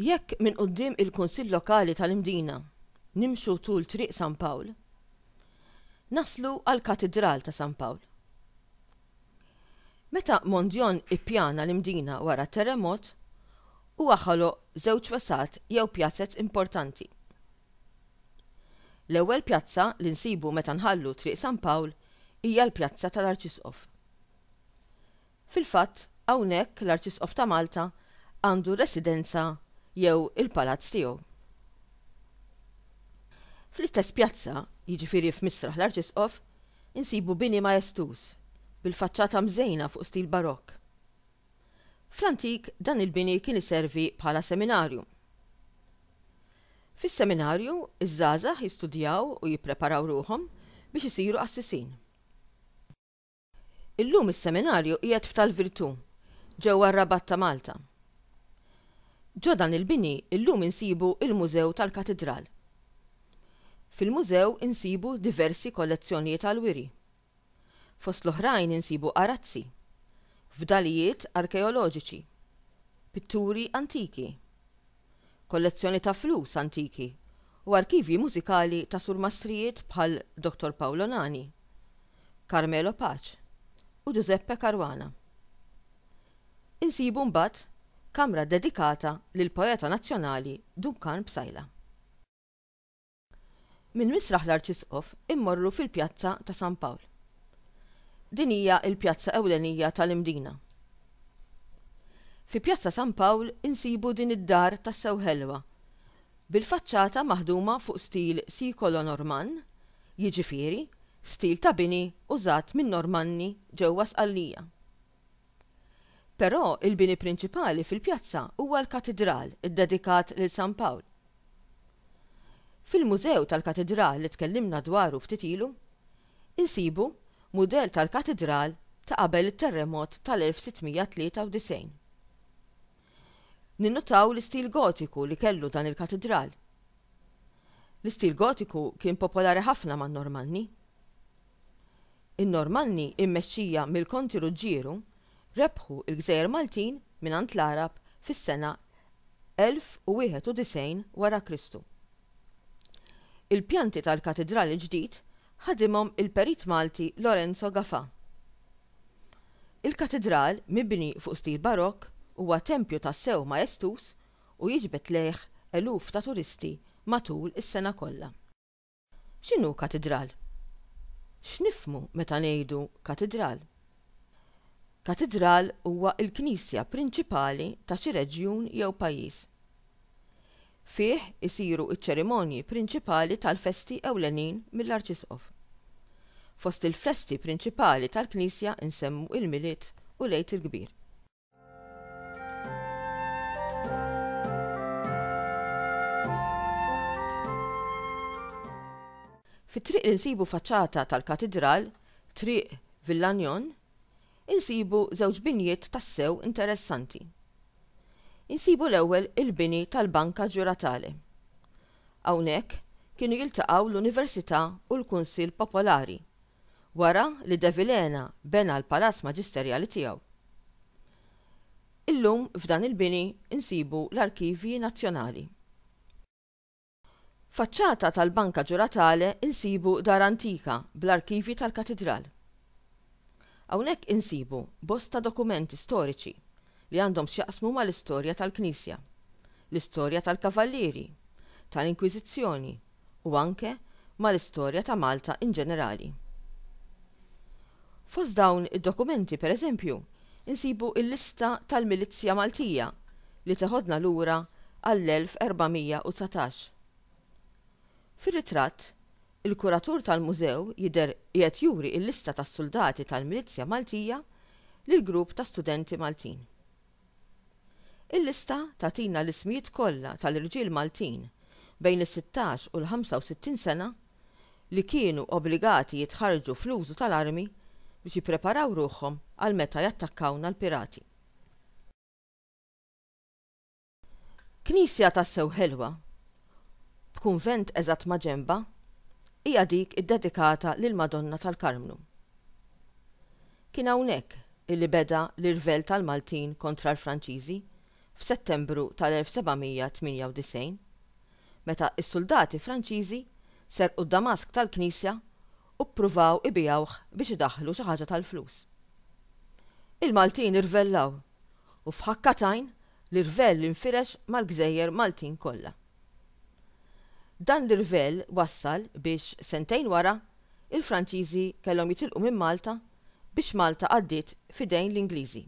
Jekk minn quddiem il-Kunsill Lokali tal-Imdina nimxu tul triq San Pawl, naslu għall-Katedral ta' San Pawl. Meta Mondjon ippjana l-Imdina wara t-terremot, huwa ħoloq żewġ wesat jew pjazzett importanti. L-ewwel pjazza li nsibu meta nħallu triq San Pawl hija l-Pjazza tal-Arċisqof. Fil-fatt, hawnhekk l-Arċisqof ta' Malta għandu residenza jew il-palazz tiegħu. Fl-istess pjazza, jiġifieri f'Misraħ l-Arċisqof, insibu bini majestus bil-faċċata mżejna fuq stil barokk. Fl-antik dan il-bini kien iservi bħala seminarju. Fis-seminarju, iż-żgħażagħ jistudjaw u jippreparaw ruhom biex isiru qassisin. Illum is-seminarju qiegħed f'Tal-Virtù, ġewwa r-Rabat ta' Malta. Ġo dan il-bini illum insibu il-Mużew tal-Katedral. Fil-mużew insibu diversi kollezzjonijiet għall-wiri. Fost l-oħrajn insibu arazzi, fdalijiet arkeoloġiċi, pitturi antiki, kollezzjoni ta' flus antiki u arkivji mużikali ta' surmastrijiet bħal Dr. Paolo Nani, Carmelo Pace u Giuseppe Caruana. Insibu mbagħad kamra dedikata lil poeta nazzjonali Duncan Psajla. Minn Misraħ l-Arċisqof immorru fil-Pjazza ta' San Pawl. Din hija l-pjazza ewlenija tal-Imdina. Fi Pjazza San Pawl insibu din id-dar tas-sew ħelwa, bil-faċċata maħduma fuq stil sikolo-Normann, jiġifieri stil ta' bini użat minn Normanni ġewwa Sqallija. Però il-bini prinċipali fil-pjazza huwa l-Katedral iddedikat lil San Pawl. Fil-Mużew tal-Katedral li tkellimna dwaru ftit ilu, insibu mudell tal-Katedral ta' qabel it-terremot tal-1693. Ninnotaw l-istil gotiku li kellu dan il-Katedral. L-istil gotiku kien popolari ħafna man-Normanni. In-Normanni immexxija mill-Konti Ruġġieru rebħu il-Gżejjer Maltin mingħand l-Arab fis-sena 1091 wara Kristu. Il-pjanti tal-Katedral il-ġdid ħadimhom il-Perit Malti Lorenzo Gafà. Il-Katedral mibni fuq stil barokk huwa tempju tas-sew majestus u jiġbed lejh eluf ta' turisti matul is-sena kollha. X'inhu katedral? X'nifhmu meta ngħidu katedral? Katedral huwa l-Knisja prinċipali ta' xi reġjun jew pajjiż. Fih isiru ċ-ċerimonji prinċipali tal-festi ewlenin mill-Arċisqof. Fost il-festi prinċipali tal-Knisja insemmu il-Milied u l-Għid il-Kbir. Fit-triq li nsibu faċċata tal-Katedral, triq Villanjon, insibu żewġ binjiet tassew interessanti. Insibu l-ewwel il-bini tal-Banka Ġuratali. Hawnhekk kienu jiltaqgħu l-Università u l-Kunsill Popolari wara li De Vilhena bena l-Palazz Maġisterjali tiegħu. Illum f'dan il-bini insibu l-Arkivji Nazzjonali. Faċċata tal-Banka Ġuratali insibu dar antika bl-Arkivji tal-Katedral. Hawnhekk insibu bosta dokumenti storiċi li għandhom x'jaqsmu mal-istorja tal-Knisja, l-istorja tal-Kavallieri, tal-Inkwiżizzjoni u anke mal-istorja ta' Malta in ġenerali. Fost dawn id-dokumenti pereżempju insibu l-lista tal-Milizzja Maltija li teħodna lura għall-1419. Fir-ritratt, il-kuratur tal-mużew jidher qiegħed juri l-lista tas-soldati tal-Milizzja Maltija lill-grupp ta' studenti Maltin. Il-lista tagħtina l-ismijiet kollha tal-irġiel Maltin bejn is-16 u l-65 sena li kienu obbligati jitħarġu fl-użu tal-armi biex jippreparaw ruħhom għal meta jattakkawna l-pirati. Knisja tas-sew ħelwa b'kunvent eżatt ma' ġenba hija dik iddedikata lil Madonna tal-Karmnu. Kien hawnhekk illi beda l-irvel tal-Maltin kontra l-Franċiżi f'Settembru tal-1798, meta s-soldati Franċiżi serqu d-damask tal-Knisja u ppruvaw ibijawh biex idaħħlu xi ħaġa tal-flus. Il-Maltin irvellaw u f'ħakkatajn l-irvell infirex mal-Gżejjer Maltin kollha. Dan l-irvell wassal biex sentejn wara il-Franċiżi kellhom jitilqu minn Malta biex Malta għaddiet f'idejn l-Ingliżi.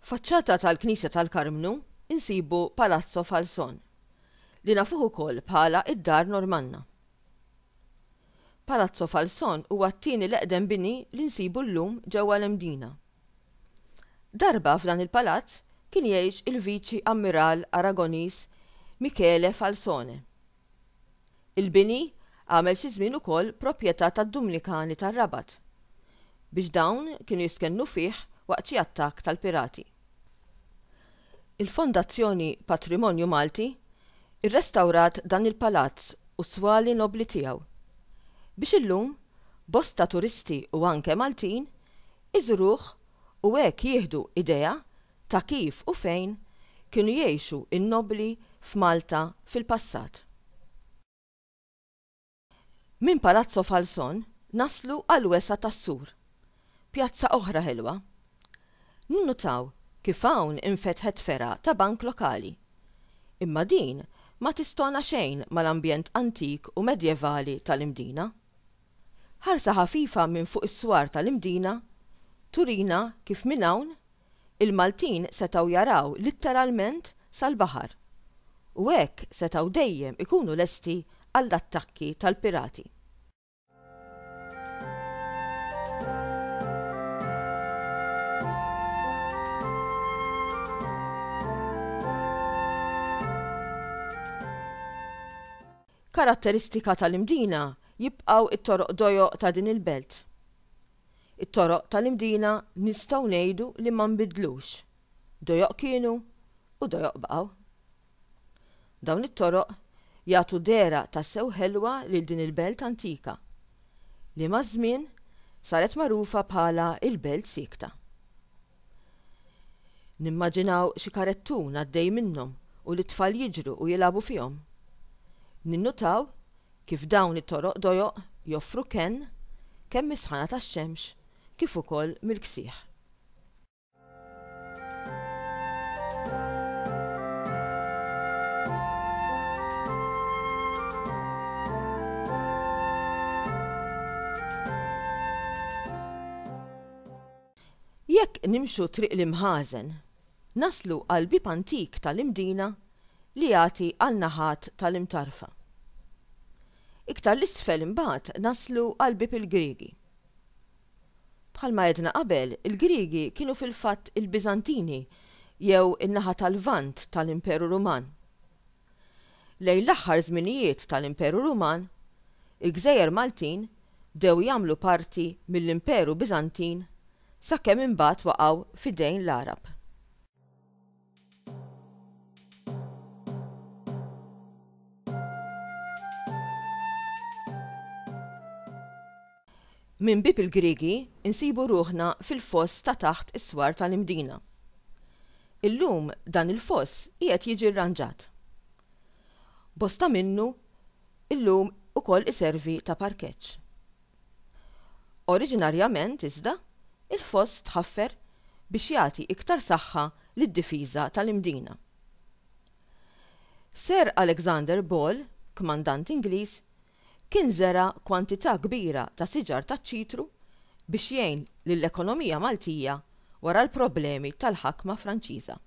Faċċata tal-Knisja tal-Karmnu insibu Palazzo Falson, li nafuh ukoll bħala id-Dar Normanna. Palazzo Falson huwa t-tieni l-eqdem bini li nsibu llum ġewwa l-Mdina. Darba f'dan il-palazz kien jgħix il-Viċi Ammiral Aragonis Michele Falsone. Il-bini għamel xi żmien ukoll proprjetà tad-Dumlikani tar-Rabat biex dawn kienu jiskennu fih waqt xi attakk tal-pirati. Il-Fondazzjoni Patrimonju Malti irrestawrat dan il-palazz u swali nobli tiegħu biex illum bosta turisti u anke Maltin iżuruh u hekk jieħdu idea ta' kif u fejn kienu jgħixu in-nobli f'Malta fil-passat. Minn Palazzo Falson naslu għal wesa tas-Sur, pjazza oħra ħelwa. Ninnutaw kif hawn infetħet fera ta' bank lokali, imma din ma tistona xejn mal-ambjent antik u medjevali tal-Imdina. Ħarsa ħafifa minn fuq is-swar tal-Imdina turina kif minn hawn il-Maltin setgħu jaraw litteralment sal-baħar u hekk setgħu dejjem ikunu lesti għall-attakki tal-pirati. Karatteristika tal-Imdina jibqgħu it-toroq dojoq ta' din il-belt. It-toroq tal-Imdina nistgħu ngħidu li ma nbidlux. Dojoq kienu u dojoq baqgħu. Dawn it-toroq jagħtu dera ta' sew ħelwa lil din il-belt antika li maż-żmien saret magħrufa bħala il-Belt Sikta. Nimmaġinaw xi karettun għaddej minnhom u l-tfal jiġru u jilagħbu fihom. Ninnutaw kif dawn it-toroq dojoq joffru kemm misħana tax-xemx kif ukoll mill-ksieħ. Jekk nimxu triq l-imħażen, naslu għal bib antik tal-Imdina li jagħti għal naħat tal-imtarfa. Iktar l-isfel imbagħad naslu għal bib il-Griegi. Bħalma għedna qabel, il-Griegi kienu fil-fatt il-Biżantini jew in-naħa tal-Lvant tal-Imperu Ruman. Lejn l-aħħar żminijiet tal-Imperu Ruman, il-Gżejjer Maltin bdew jagħmlu parti mill-Imperu Biżantin sakemm imbagħad waqgħu f'idejn l-Arab. Minn bib il-Griegi insibu ruħna fil-foss ta' taħt is-swar tal-Imdina. Illum dan il-foss qiegħed jiġi rranġat. Bosta minnu illum ukoll iservi ta' parkeġġ. Oriġinarjament iżda il-foss tħaffer biex jagħti iktar saħħa lid-difiża tal-Imdina. Sir Alexander Ball, kmandant Ingliż, kien żera kwantità kbira ta' siġar ta' ċitru biex jgħin lill-ekonomija Maltija wara l-problemi tal-ħakma Franċiża.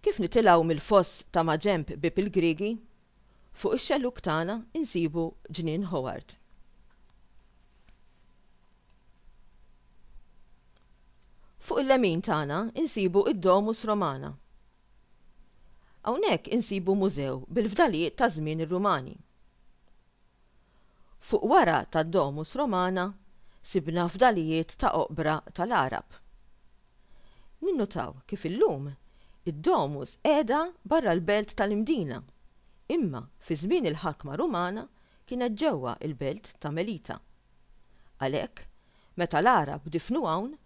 Kif nitilgħu mill-foss ta' ma' ġenb bib il-Griegi, fuq ix-xelluk tagħna insibu ġnien Howard. Fuq il-lemin tagħna insibu id-Domus Romana. Hawnhekk insibu mużew bil-fdalijiet ta' żmien ir-Rumani. Fuq wara tad-Domus Romana sibna fdalijiet ta' oqbra tal-Arab. Ninnutaw kif illum id-Domus qiegħda barra l-belt tal-Imdina, imma fi żmien il-ħakma Rumana kienet ġewwa il-belt ta' Melita. Għalhekk, meta l-Arab difnu hawn,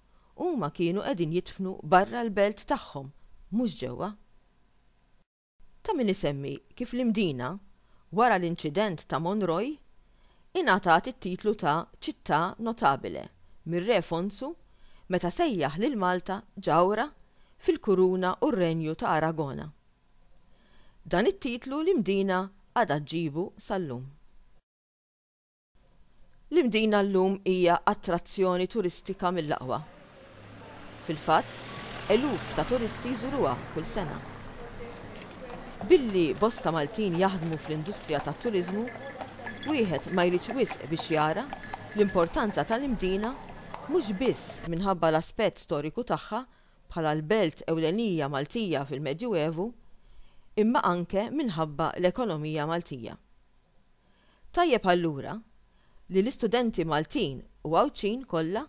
huma kienu qegħdin jidfnu barra l-belt tagħhom, mhux ġewwa. Ta' min isemmi kif l-Mdina, wara l-inċident ta' Monroy, ingħatat it-titlu ta' ċittà notabile mir-Re Fonsu meta sejjaħ lil Malta ġawra fil-Kuruna u r-Renju ta' Aragona. Dan it-titlu l-Mdina għadha ġġiebu sal-lum. L-Mdina llum hija attrazzjoni turistika mill-aqwa. Fil-fatt, eluf ta' turisti jżuruha kull sena. Billi bosta Maltin jaħdmu fl-industrija tat-turiżmu, wieħed ma jridx wisq biex jara l-importanza tal-Mdina mhux biss minħabba l-aspett storiku tagħha bħala l-belt ewlenija Maltija fil-Medjuevu, imma anke minħabba l-ekonomija Maltija. Tajjeb allura li l-istudenti Maltin u Għawċin kollha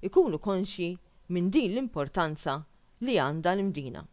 ikunu konxi minn din l-importanza li għandha l-Mdina.